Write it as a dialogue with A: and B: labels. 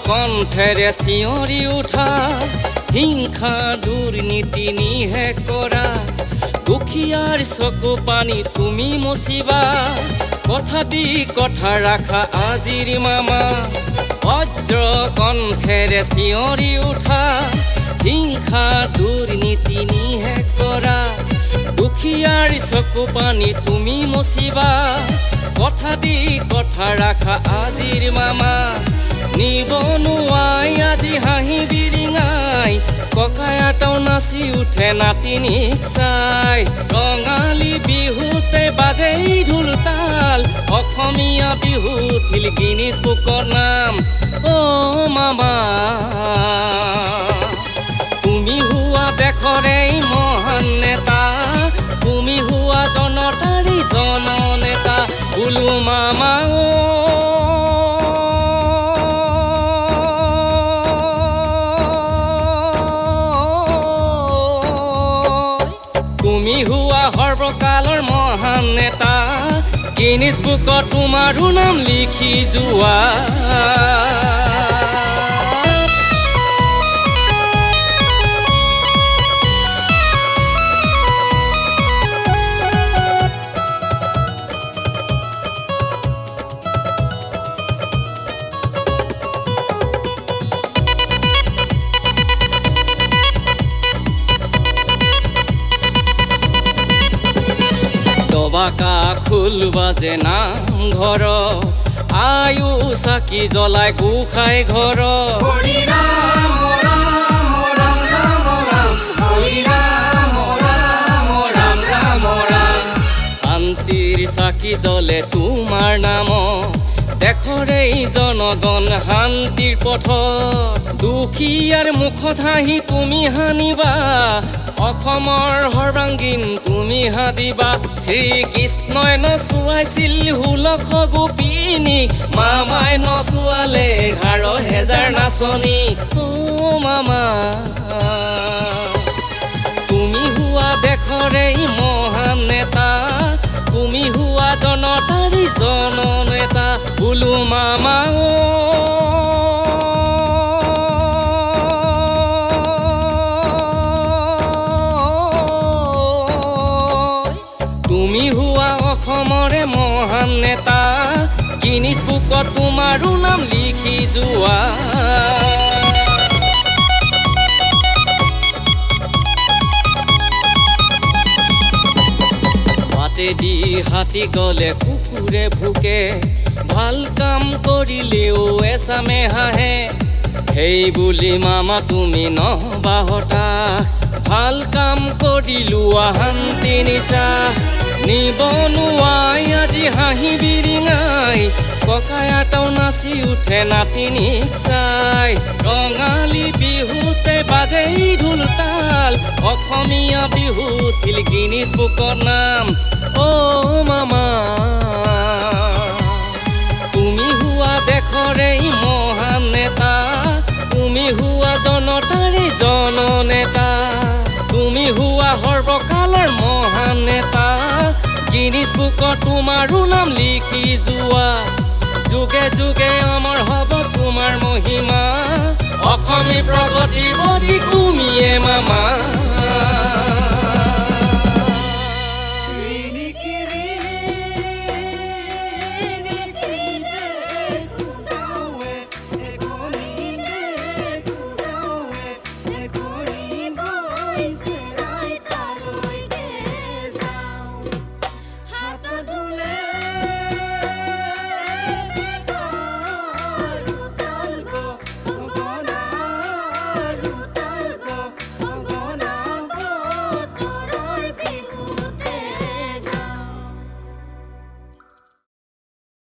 A: কণ্ঠেৰে চিঞৰি উঠা হিংসা দুৰ্নীতি নিশেষ কৰা দুখীয়াৰ চকু পানী তুমি মচিবা কথা দি কথা ৰাখা আজিৰ মামা বজ্ৰ কণ্ঠেৰে চিঞৰি উঠা হিংসা দুৰ্নীতি নিশেষ কৰা দুখীয়াৰ চকু পানী তুমি মচিবা কথা দি কথা ৰাখা আজিৰ মামা নিবনুৱাই আজি হাঁহি বিৰিঙাই ককাই আটাও নাচি উঠে নাতিনীক চাই ৰঙালী বিহুতে বাজেই ঢোল তাল অসমীয়া বিহু উঠিল গিনিজ বুকৰ নাম অ' মামা তুমি হোৱা দেশৰে মহান নেতা তুমি হোৱা জনতাৰে জননেতা বোলো মামা তুমি হোৱা সৰ্বকালৰ মহান নেতা গিনিজ বুকত তোমাৰো নাম লিখি যোৱা বাকা খোল বাজে নামঘৰ আয়ু চাকি জ্বলাই গোসাঁই ঘৰ শান্তিৰ চাকি জ্বলে তোমাৰ নাম দেশৰে জনগণ শান্তিৰ পথত দুখীয়াৰ মুখত হাঁহি তুমি সানিবা অসমৰ সৰ্বাংগীন তুমি হাদিবা শ্ৰীকৃষ্ণই নচুৱাইছিল 16 গোপিনী মামাই নচুৱালে 11,000 নাচনী অ' মামা তুমি হোৱা দেশৰে মহান নেতা তুমি হোৱা জনতাৰে জননেতা বোলো মামা তুমি হোৱা অসমৰে মহান নেতা গিনিজ বুকত তোমাৰো নাম লিখি যোৱা বাটেদি হাতী গ'লে কুকুৰে ভুকে ভাল কাম কৰিলেও এচামে হাঁহে সেই বুলি মামা তুমি নহবা হতাশ ভাল কাম কৰিলো শান্তি নিচা নিবনুৱাই আজি হাঁহি বিৰিঙাই ককাই আটাও নাচি উঠে নাতিনীক চাই ৰঙালী বিহুতে বাজেই ঢোল তাল অসমীয়া বিহু উঠিল গিনিজ বুকৰ নাম অ' মামা তুমি হোৱা দেশৰে মহান নেতা তুমি হোৱা জনতাৰে জননেতা তুমি হোৱা সৰ্বকালৰ মহান নেতা গিনিজ বুকত তোমাৰো নাম লিখি যোৱা যুগে যুগে অমৰ হ'ব তোমাৰ মহিমা অসমী প্ৰগতিৰ প্ৰতীক তুমিয়ে মামা